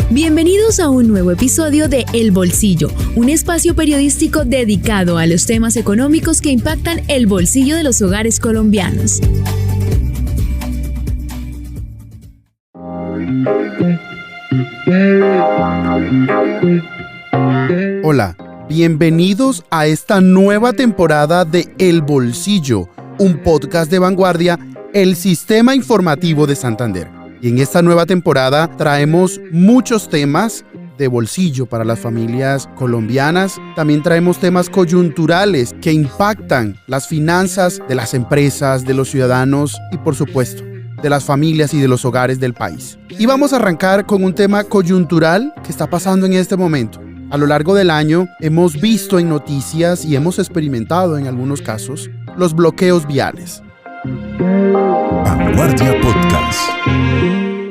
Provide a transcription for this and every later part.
Bienvenidos a un nuevo episodio de El Bolsillo, un espacio periodístico dedicado a los temas económicos que impactan el bolsillo de los hogares colombianos. Hola, bienvenidos a esta nueva temporada de El Bolsillo, un podcast de vanguardia, el Sistema Informativo de Santander. Y en esta nueva temporada traemos muchos temas de bolsillo para las familias colombianas. También traemos temas coyunturales que impactan las finanzas de las empresas, de los ciudadanos y, por supuesto, de las familias y de los hogares del país. Y vamos a arrancar con un tema coyuntural que está pasando en este momento. A lo largo del año hemos visto en noticias y hemos experimentado en algunos casos los bloqueos viales. Vanguardia Podcast.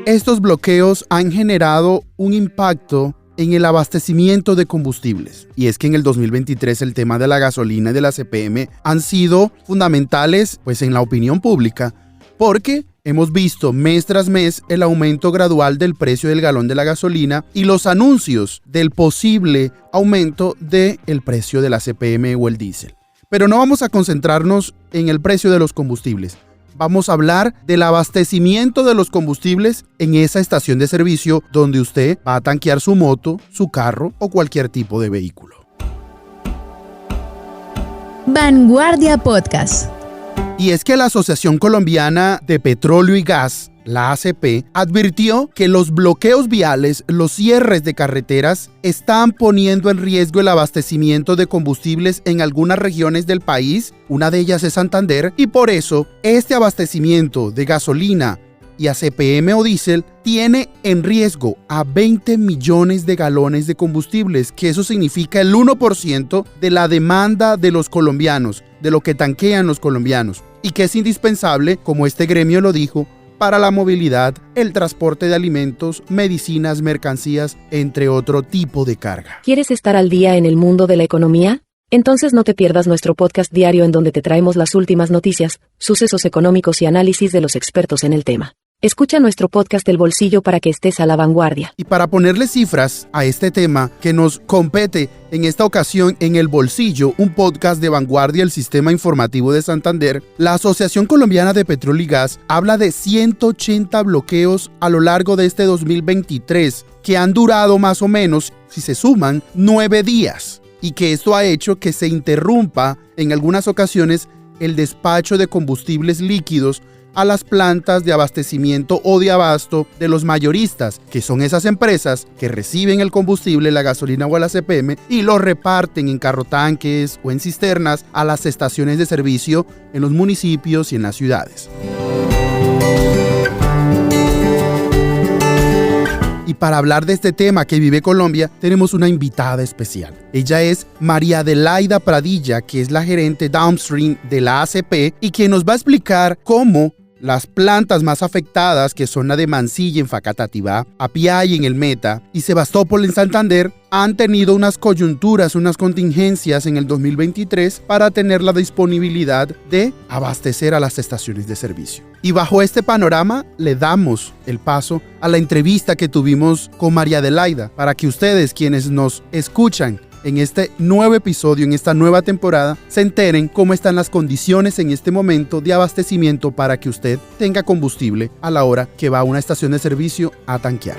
Estos bloqueos han generado un impacto en el abastecimiento de combustibles. Y es que en el 2023 el tema de la gasolina y de la CPM han sido fundamentales en la opinión pública, porque hemos visto mes tras mes el aumento gradual del precio del galón de la gasolina y los anuncios del posible aumento del precio de la CPM o el diésel. Pero no vamos a concentrarnos en el precio de los combustibles. Vamos a hablar del abastecimiento de los combustibles en esa estación de servicio donde usted va a tanquear su moto, su carro o cualquier tipo de vehículo. Vanguardia Podcast. Y es que la Asociación Colombiana de Petróleo y Gas, la ACP, advirtió que los bloqueos viales, los cierres de carreteras, están poniendo en riesgo el abastecimiento de combustibles en algunas regiones del país, una de ellas es Santander, y por eso este abastecimiento de gasolina y a CPM o diésel tiene en riesgo a 20 millones de galones de combustibles, que eso significa el 1% de la demanda de los colombianos, de lo que tanquean los colombianos, y que es indispensable, como este gremio lo dijo, para la movilidad, el transporte de alimentos, medicinas, mercancías, entre otro tipo de carga. ¿Quieres estar al día en el mundo de la economía? Entonces no te pierdas nuestro podcast diario en donde te traemos las últimas noticias, sucesos económicos y análisis de los expertos en el tema. Escucha nuestro podcast El Bolsillo para que estés a la vanguardia. Y para ponerle cifras a este tema que nos compete en esta ocasión en El Bolsillo, un podcast de vanguardia del Sistema Informativo de Santander, la Asociación Colombiana de Petróleo y Gas habla de 180 bloqueos a lo largo de este 2023, que han durado más o menos, si se suman, 9 días. Y que esto ha hecho que se interrumpa en algunas ocasiones el despacho de combustibles líquidos a las plantas de abastecimiento o de abasto de los mayoristas, que son esas empresas que reciben el combustible, la gasolina o la CPM y lo reparten en carrotanques o en cisternas a las estaciones de servicio en los municipios y en las ciudades. Y para hablar de este tema que vive Colombia, tenemos una invitada especial. Ella es María Adelaida Pradilla, que es la gerente Downstream de la ACP y quien nos va a explicar cómo las plantas más afectadas, que son la de Mansilla en Facatativá, Apiay en el Meta y Sebastopol en Santander, han tenido unas coyunturas, unas contingencias en el 2023 para tener la disponibilidad de abastecer a las estaciones de servicio. Y bajo este panorama le damos el paso a la entrevista que tuvimos con María Adelaida para que ustedes, quienes nos escuchan en este nuevo episodio, en esta nueva temporada, se enteren cómo están las condiciones en este momento de abastecimiento para que usted tenga combustible a la hora que va a una estación de servicio a tanquear.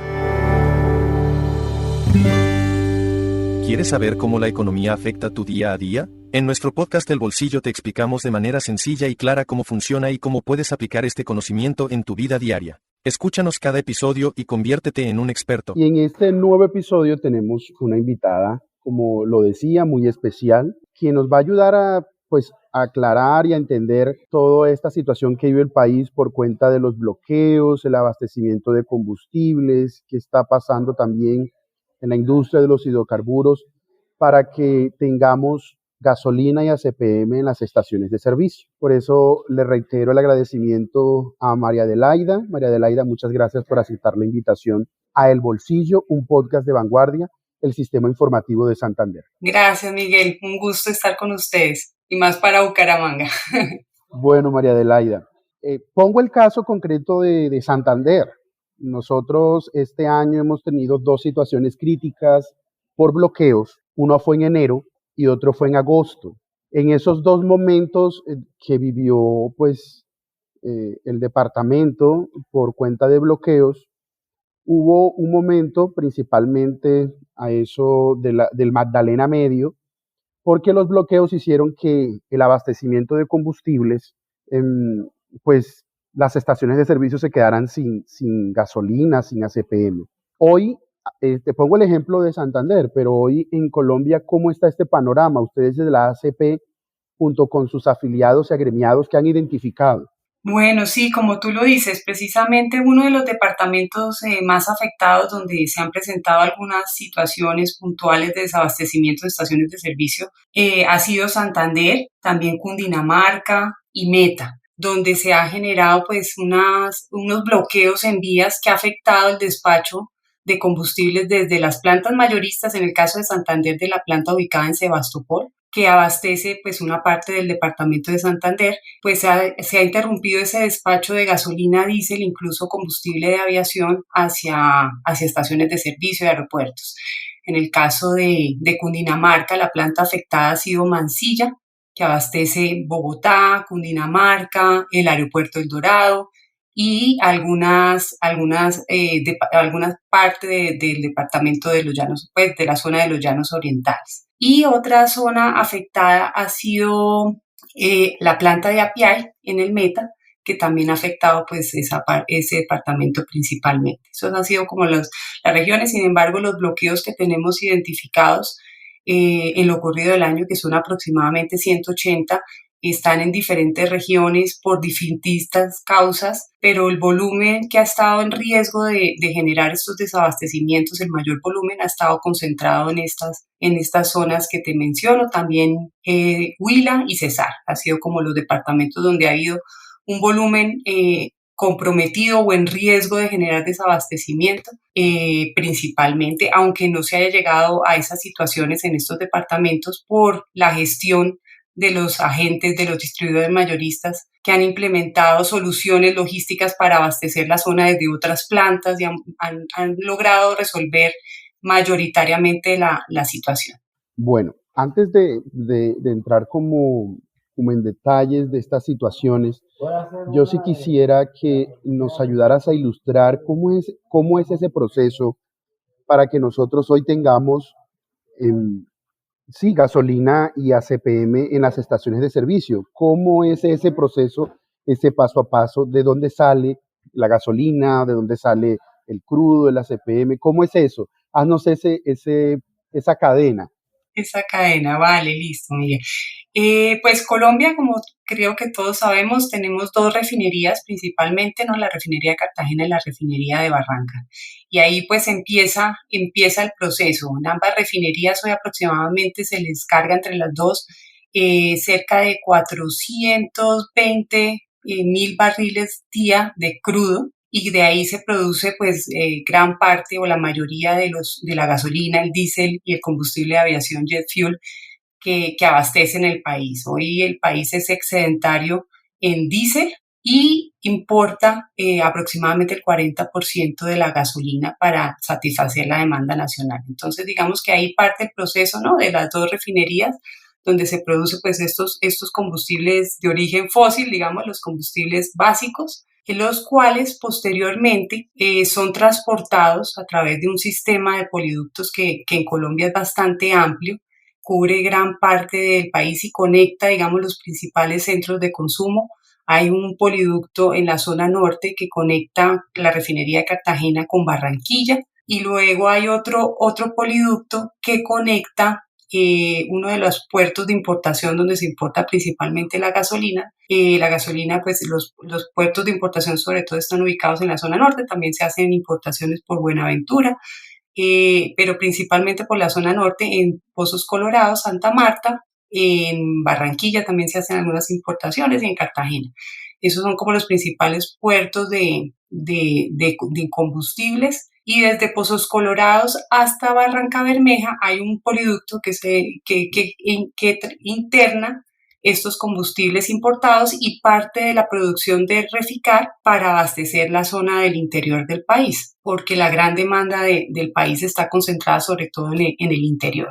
¿Quieres saber cómo la economía afecta tu día a día? En nuestro podcast El Bolsillo te explicamos de manera sencilla y clara cómo funciona y cómo puedes aplicar este conocimiento en tu vida diaria. Escúchanos cada episodio y conviértete en un experto. Y en este nuevo episodio tenemos una invitada, como lo decía, muy especial, quien nos va a ayudar a aclarar y a entender toda esta situación que vive el país por cuenta de los bloqueos, el abastecimiento de combustibles, que está pasando también en la industria de los hidrocarburos, para que tengamos gasolina y ACPM en las estaciones de servicio. Por eso le reitero el agradecimiento a María Adelaida. María Adelaida, muchas gracias por aceptar la invitación a El Bolsillo, un podcast de vanguardia, el Sistema Informativo de Santander. Gracias, Miguel. Un gusto estar con ustedes y más para Bucaramanga. Bueno, María Adelaida, pongo el caso concreto de Santander. Nosotros este año hemos tenido dos situaciones críticas por bloqueos. Uno fue en enero y otro fue en agosto. En esos dos momentos que vivió el departamento por cuenta de bloqueos, hubo un momento principalmente a eso del Magdalena Medio, porque los bloqueos hicieron que el abastecimiento de combustibles, pues las estaciones de servicio se quedaran sin gasolina, sin ACPM. Hoy, te pongo el ejemplo de Santander, pero hoy en Colombia, ¿cómo está este panorama? Ustedes desde la ACP, junto con sus afiliados y agremiados que han identificado. Bueno, sí, como tú lo dices, precisamente uno de los departamentos más afectados donde se han presentado algunas situaciones puntuales de desabastecimiento de estaciones de servicio ha sido Santander, también Cundinamarca y Meta, donde se ha generado pues unos bloqueos en vías que ha afectado el despacho de combustibles desde las plantas mayoristas, en el caso de Santander, de la planta ubicada en Sebastopol, que abastece pues una parte del departamento de Santander, pues se ha interrumpido ese despacho de gasolina, diésel, incluso combustible de aviación hacia estaciones de servicio de aeropuertos. En el caso de Cundinamarca, la planta afectada ha sido Mansilla, que abastece Bogotá, Cundinamarca, el aeropuerto El Dorado y algunas partes del departamento de los Llanos, pues de la zona de los Llanos Orientales. Y otra zona afectada ha sido la planta de Apiay en el Meta, que también ha afectado pues ese departamento principalmente. Esos han sido como las regiones. Sin embargo, los bloqueos que tenemos identificados en lo corrido del año, que son aproximadamente 180, están en diferentes regiones por distintas causas, pero el volumen que ha estado en riesgo de generar estos desabastecimientos, el mayor volumen ha estado concentrado en estas zonas que te menciono, también Huila y Cesar, ha sido como los departamentos donde ha habido un volumen comprometido o en riesgo de generar desabastecimiento, principalmente, aunque no se haya llegado a esas situaciones en estos departamentos por la gestión de los agentes, de los distribuidores mayoristas que han implementado soluciones logísticas para abastecer la zona desde otras plantas y han logrado resolver mayoritariamente la situación. Bueno, antes de entrar como en detalles de estas situaciones, yo sí quisiera que nos ayudaras a ilustrar cómo es ese proceso para que nosotros hoy tengamos sí, gasolina y ACPM en las estaciones de servicio. ¿Cómo es ese proceso, ese paso a paso? ¿De dónde sale la gasolina? ¿De dónde sale el crudo, el ACPM? ¿Cómo es eso? Haznos esa cadena. Esa cadena, vale, listo, Miguel. Pues Colombia, como creo que todos sabemos, tenemos dos refinerías principalmente, ¿no? La refinería de Cartagena y la refinería de Barranca. Y ahí pues empieza el proceso. En ambas refinerías hoy aproximadamente se les carga entre las dos cerca de 420 mil barriles día de crudo, y de ahí se produce pues gran parte o la mayoría de la gasolina, el diésel y el combustible de aviación jet fuel que abastecen el país. Hoy el país es excedentario en diésel y importa aproximadamente el 40% de la gasolina para satisfacer la demanda nacional. Entonces digamos que ahí parte el proceso, ¿no?, de las dos refinerías donde se produce pues estos combustibles de origen fósil, digamos los combustibles básicos, los cuales posteriormente son transportados a través de un sistema de poliductos que en Colombia es bastante amplio, cubre gran parte del país y conecta, digamos, los principales centros de consumo. Hay un poliducto en la zona norte que conecta la refinería de Cartagena con Barranquilla, y luego hay otro poliducto que conecta uno de los puertos de importación donde se importa principalmente la gasolina. La gasolina, pues los puertos de importación sobre todo están ubicados en la zona norte, también se hacen importaciones por Buenaventura, pero principalmente por la zona norte, en Pozos Colorados, Santa Marta, en Barranquilla también se hacen algunas importaciones, y en Cartagena. Esos son como los principales puertos de combustibles. Y desde Pozos Colorados hasta Barranca Bermeja hay un poliducto que interna estos combustibles importados y parte de la producción de Reficar para abastecer la zona del interior del país, porque la gran demanda del país está concentrada sobre todo en el interior.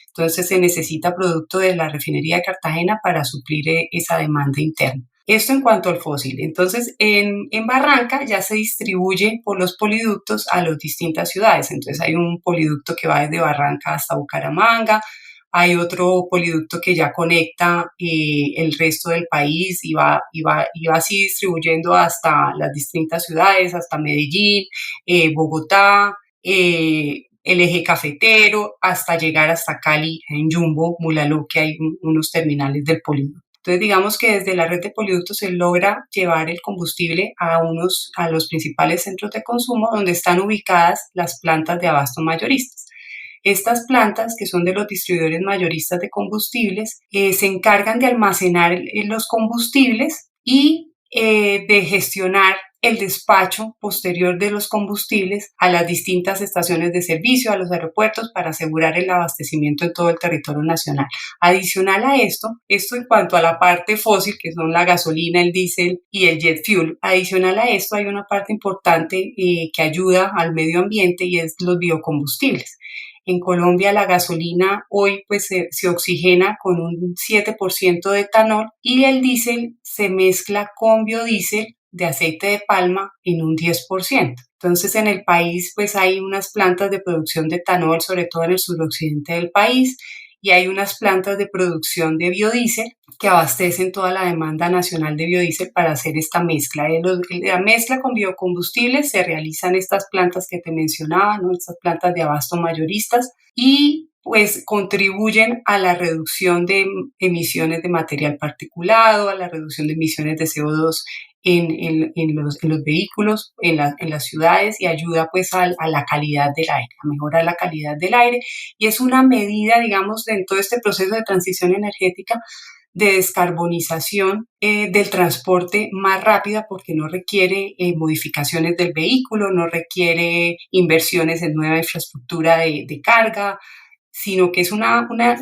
Entonces se necesita producto de la refinería de Cartagena para suplir esa demanda interna. Esto en cuanto al fósil. Entonces, en Barranca ya se distribuye por los poliductos a las distintas ciudades. Entonces, hay un poliducto que va desde Barranca hasta Bucaramanga, hay otro poliducto que ya conecta el resto del país y va así distribuyendo hasta las distintas ciudades, hasta Medellín, Bogotá, el eje cafetero, hasta llegar hasta Cali, en Jumbo, Mulaló, que hay unos terminales del poliducto. Entonces, digamos que desde la red de poliductos se logra llevar el combustible a los principales centros de consumo donde están ubicadas las plantas de abasto mayoristas. Estas plantas, que son de los distribuidores mayoristas de combustibles, se encargan de almacenar los combustibles y de gestionar el despacho posterior de los combustibles a las distintas estaciones de servicio, a los aeropuertos, para asegurar el abastecimiento en todo el territorio nacional. Adicional a esto en cuanto a la parte fósil, que son la gasolina, el diésel y el jet fuel, adicional a esto hay una parte importante que ayuda al medio ambiente y es los biocombustibles. En Colombia la gasolina hoy pues se oxigena con un 7% de etanol y el diésel se mezcla con biodiesel de aceite de palma en un 10%. Entonces en el país pues hay unas plantas de producción de etanol, sobre todo en el suroccidente del país, y hay unas plantas de producción de biodiesel que abastecen toda la demanda nacional de biodiesel para hacer esta mezcla. La mezcla con biocombustibles se realizan estas plantas que te mencionaba, ¿no? Estas plantas de abasto mayoristas, y pues contribuyen a la reducción de emisiones de material particulado, a la reducción de emisiones de CO2 en los vehículos, en las ciudades, y ayuda pues a la calidad del aire, a mejorar la calidad del aire, y es una medida, digamos, en todo este proceso de transición energética de descarbonización del transporte más rápida, porque no requiere modificaciones del vehículo, no requiere inversiones en nueva infraestructura de carga, sino que es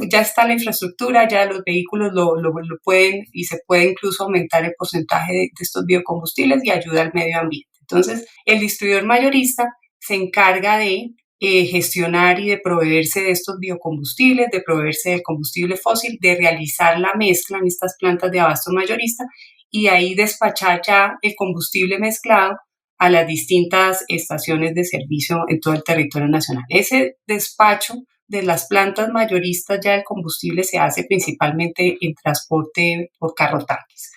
ya está la infraestructura, ya los vehículos lo pueden, y se puede incluso aumentar el porcentaje de estos biocombustibles y ayuda al medio ambiente. Entonces, el distribuidor mayorista se encarga de gestionar y de proveerse de estos biocombustibles, de proveerse del combustible fósil, de realizar la mezcla en estas plantas de abasto mayorista y ahí despachar ya el combustible mezclado a las distintas estaciones de servicio en todo el territorio nacional. Ese despacho de las plantas mayoristas ya el combustible se hace principalmente en transporte por carrotanques.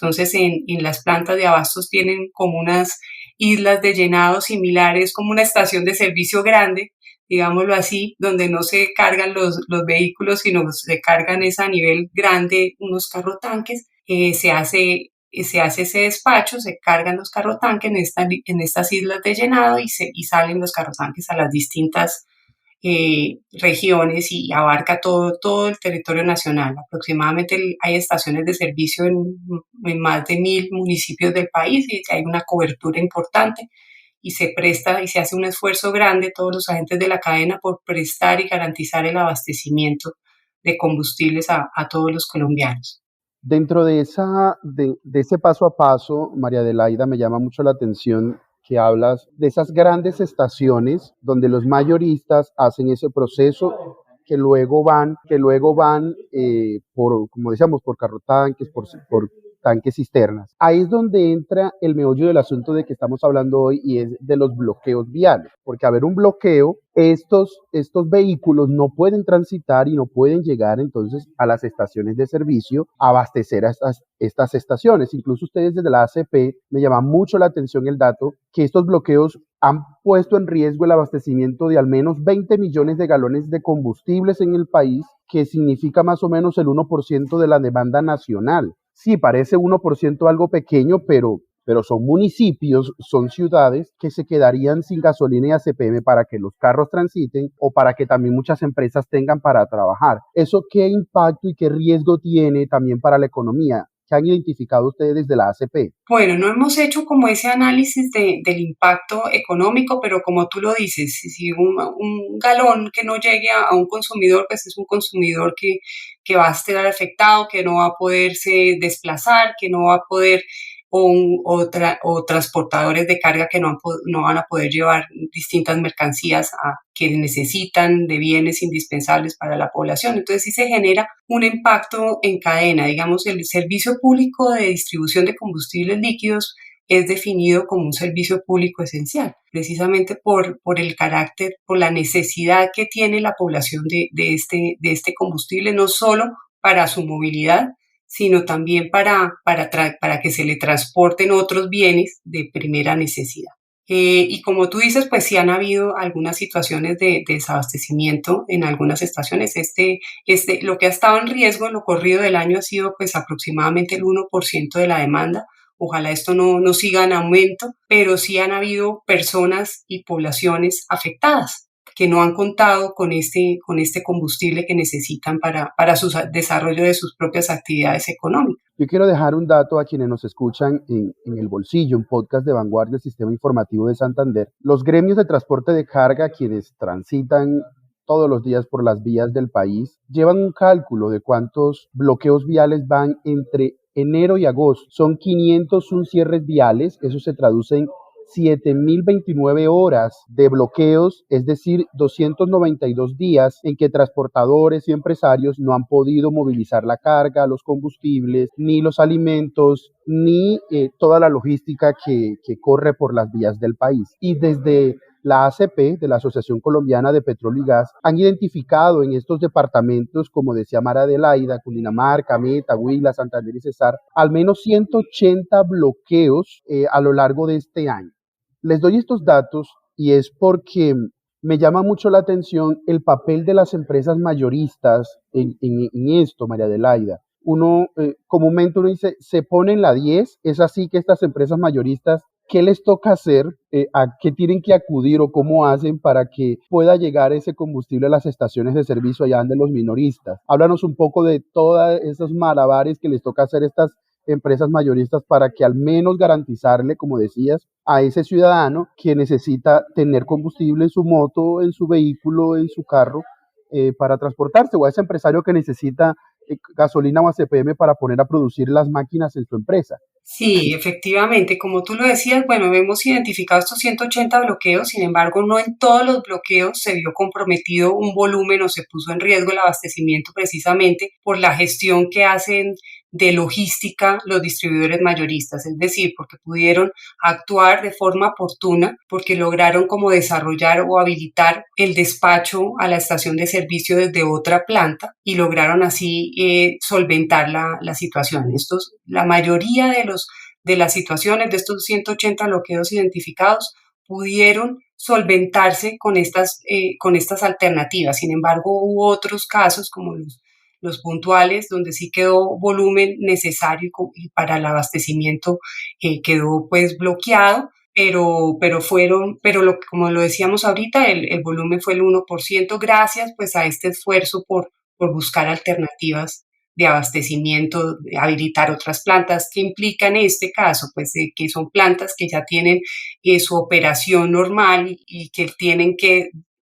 Entonces, en las plantas de abastos tienen como unas islas de llenado similares, como una estación de servicio grande, digámoslo así, donde no se cargan los vehículos, sino se cargan a nivel grande unos carrotanques. Se hace ese despacho, se cargan los carrotanques en estas islas de llenado y salen los carrotanques a las distintas regiones y abarca todo el territorio nacional. Aproximadamente hay estaciones de servicio en más de 1.000 municipios del país y hay una cobertura importante y se presta y se hace un esfuerzo grande todos los agentes de la cadena por prestar y garantizar el abastecimiento de combustibles a todos los colombianos. Dentro de ese paso a paso, María Adelaida, me llama mucho la atención que hablas de esas grandes estaciones donde los mayoristas hacen ese proceso que luego van como decíamos, por carrotanques, por tanques cisternas. Ahí es donde entra el meollo del asunto de que estamos hablando hoy, y es de los bloqueos viales, porque a haber un bloqueo, estos vehículos no pueden transitar y no pueden llegar entonces a las estaciones de servicio a abastecer a estas estaciones. Incluso ustedes desde la ACP, me llama mucho la atención el dato que estos bloqueos han puesto en riesgo el abastecimiento de al menos 20 millones de galones de combustibles en el país, que significa más o menos el 1% de la demanda nacional. Sí, parece 1% algo pequeño, pero son municipios, son ciudades que se quedarían sin gasolina y ACPM para que los carros transiten o para que también muchas empresas tengan para trabajar. ¿Eso qué impacto y qué riesgo tiene también para la economía? ¿Qué han identificado ustedes desde la ACP? Bueno, no hemos hecho como ese análisis del impacto económico, pero como tú lo dices, si un galón que no llegue a un consumidor, pues es un consumidor que que va a estar afectado, que no va a poderse desplazar, que no va a poder, o transportadores de carga que no van a poder llevar distintas mercancías que necesitan de bienes indispensables para la población. Entonces sí se genera un impacto en cadena. Digamos, el servicio público de distribución de combustibles líquidos es definido como un servicio público esencial, precisamente por el carácter, por la necesidad que tiene la población de este combustible, no solo para su movilidad, sino también para que se le transporten otros bienes de primera necesidad. Y como tú dices, pues sí han habido algunas situaciones de desabastecimiento en algunas estaciones. Lo que ha estado en riesgo en lo corrido del año ha sido pues aproximadamente el 1% de la demanda. Ojalá esto no siga en aumento, pero sí han habido personas y poblaciones afectadas que no han contado con este combustible que necesitan para su desarrollo de sus propias actividades económicas. Yo quiero dejar un dato a quienes nos escuchan en El Bolsillo, un podcast de Vanguardia del Sistema Informativo de Santander. Los gremios de transporte de carga, quienes transitan todos los días por las vías del país, llevan un cálculo de cuántos bloqueos viales van entre enero y agosto. Son 501 cierres viales, eso se traduce en 7.029 horas de bloqueos, es decir, 292 días en que transportadores y empresarios no han podido movilizar la carga, los combustibles, ni los alimentos, ni toda la logística que corre por las vías del país. Y desde la ACP, de la Asociación Colombiana de Petróleo y Gas, han identificado en estos departamentos, como decía María Adelaida, Cundinamarca, Meta, Huila, Santander y Cesar, al menos 180 bloqueos a lo largo de este año. Les doy estos datos y es porque me llama mucho la atención el papel de las empresas mayoristas en esto, María Adelaida. Comúnmente uno dice, se ponen la 10, es así que estas empresas mayoristas, ¿qué les toca hacer? ¿A qué tienen que acudir o cómo hacen para que pueda llegar ese combustible a las estaciones de servicio allá de los minoristas? Háblanos un poco de todos esos malabares que les toca hacer estas empresas mayoristas para que al menos garantizarle, como decías, a ese ciudadano que necesita tener combustible en su moto, en su vehículo, en su carro, para transportarse, o a ese empresario que necesita gasolina o ACPM para poner a producir las máquinas en su empresa. Sí, efectivamente, como tú lo decías, bueno, hemos identificado estos 180 bloqueos, sin embargo, no en todos los bloqueos se vio comprometido un volumen o se puso en riesgo el abastecimiento precisamente por la gestión que hacen de logística los distribuidores mayoristas, es decir, porque pudieron actuar de forma oportuna, porque lograron como desarrollar o habilitar el despacho a la estación de servicio desde otra planta y lograron así solventar la situación. La mayoría de las situaciones de estos 180 bloqueos identificados pudieron solventarse con estas alternativas. Sin embargo, hubo otros casos como los puntuales, donde sí quedó volumen necesario y para el abastecimiento quedó pues bloqueado, como lo decíamos ahorita, el volumen fue el 1%, gracias pues a este esfuerzo por buscar alternativas de abastecimiento, de habilitar otras plantas, que implica en este caso, pues que son plantas que ya tienen su operación normal y que tienen que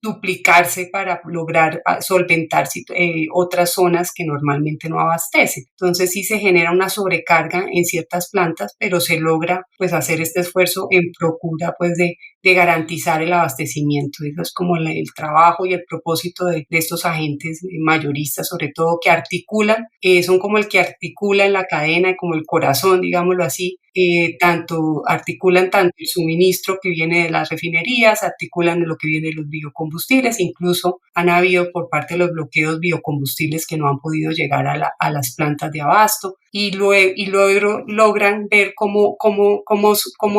duplicarse para lograr solventar otras zonas que normalmente no abastecen. Entonces sí se genera una sobrecarga en ciertas plantas, pero se logra pues hacer este esfuerzo en procura pues de garantizar el abastecimiento. Eso es como el trabajo y el propósito de estos agentes mayoristas, sobre todo que articulan, son como el que articula en la cadena, como el corazón, digámoslo así, articulan tanto el suministro que viene de las refinerías, articulan lo que viene de los biocombustibles, incluso han habido por parte de los bloqueos biocombustibles que no han podido llegar a las plantas de abasto y luego logran ver cómo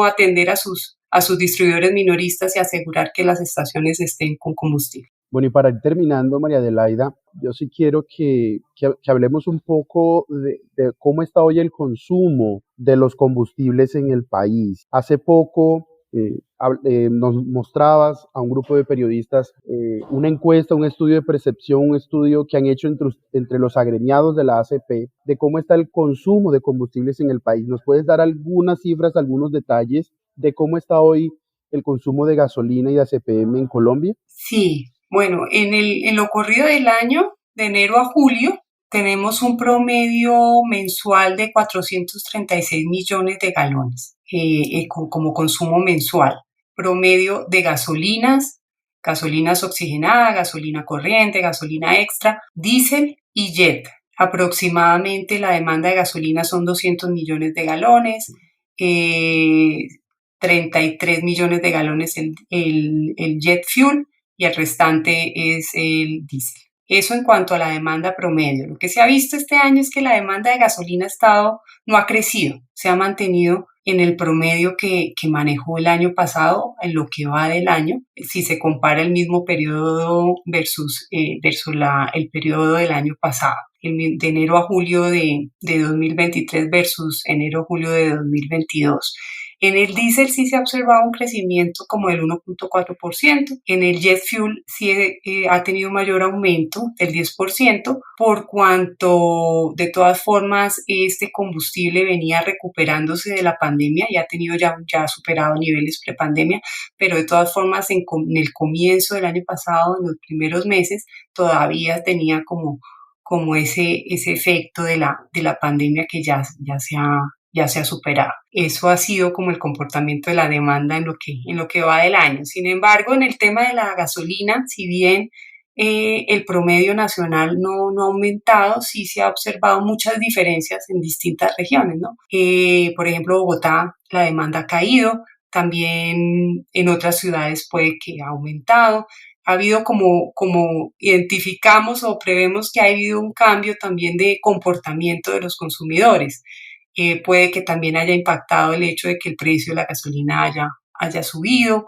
atender a sus distribuidores minoristas y asegurar que las estaciones estén con combustible. Bueno, y para ir terminando, María Adelaida, yo sí quiero que hablemos un poco de cómo está hoy el consumo de los combustibles en el país. Hace poco nos mostrabas a un grupo de periodistas una encuesta, un estudio de percepción, un estudio que han hecho entre los agremiados de la ACP de cómo está el consumo de combustibles en el país. ¿Nos puedes dar algunas cifras, algunos detalles de cómo está hoy el consumo de gasolina y de ACPM en Colombia? Sí. Bueno, en lo corrido del año, de enero a julio, tenemos un promedio mensual de 436 millones de galones como consumo mensual. Promedio de gasolinas oxigenadas, gasolina corriente, gasolina extra, diésel y jet. Aproximadamente la demanda de gasolina son 200 millones de galones, 33 millones de galones el jet fuel y el restante es el diésel. Eso en cuanto a la demanda promedio. Lo que se ha visto este año es que la demanda de gasolina no ha crecido, se ha mantenido en el promedio que manejó el año pasado, en lo que va del año, si se compara el mismo periodo versus el periodo del año pasado, de enero a julio de 2023 versus enero-julio de 2022. En el diésel sí se ha observado un crecimiento como del 1.4%. En el jet fuel sí ha tenido un mayor aumento del 10%, por cuanto de todas formas este combustible venía recuperándose de la pandemia, ya ha tenido ya superado niveles prepandemia, pero de todas formas en el comienzo del año pasado, en los primeros meses, todavía tenía como ese efecto de la pandemia que ya se ha superado. Eso ha sido como el comportamiento de la demanda en lo que va del año. Sin embargo, en el tema de la gasolina, si bien el promedio nacional no ha aumentado, sí se ha observado muchas diferencias en distintas regiones, ¿no? Por ejemplo, Bogotá, la demanda ha caído, también en otras ciudades puede que ha aumentado. Ha habido como identificamos o prevemos que ha habido un cambio también de comportamiento de los consumidores. Puede que también haya impactado el hecho de que el precio de la gasolina haya subido.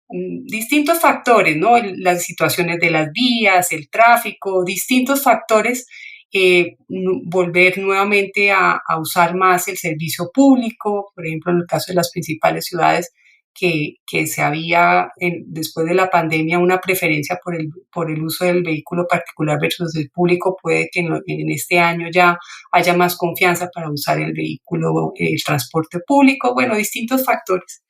Distintos factores, ¿no? Las situaciones de las vías, el tráfico, distintos factores, volver nuevamente a usar más el servicio público, por ejemplo, en el caso de las principales ciudades, que se había, después de la pandemia, una preferencia por el uso del vehículo particular versus el público. Puede que en este año ya haya más confianza para usar el transporte público. Bueno, distintos factores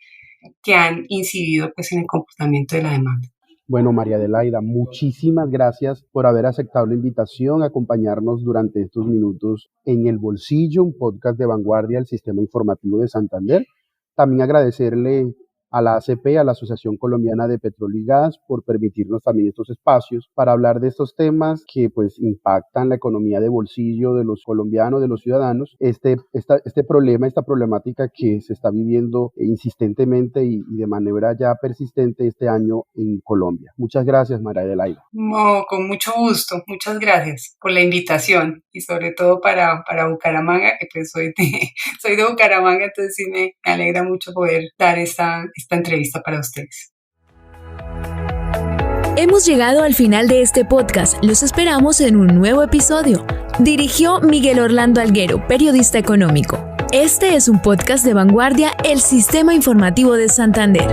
que han incidido pues en el comportamiento de la demanda. Bueno, María Adelaida, muchísimas gracias por haber aceptado la invitación a acompañarnos durante estos minutos en El Bolsillo, un podcast de vanguardia del Sistema Informativo de Santander. También agradecerle a la ACP, a la Asociación Colombiana de Petróleo y Gas, por permitirnos también estos espacios para hablar de estos temas que pues impactan la economía de bolsillo de los colombianos, de los ciudadanos. Este problema, esta problemática que se está viviendo insistentemente y de manera ya persistente este año en Colombia. Muchas gracias, María Adelaida. No, con mucho gusto. Muchas gracias por la invitación y sobre todo para Bucaramanga, que pues soy de Bucaramanga, entonces sí me alegra mucho poder dar esta entrevista para ustedes. Hemos llegado al final de este podcast. Los esperamos en un nuevo episodio. Dirigió Miguel Orlando Alguero, periodista económico. Este es un podcast de vanguardia, el Sistema Informativo de Santander.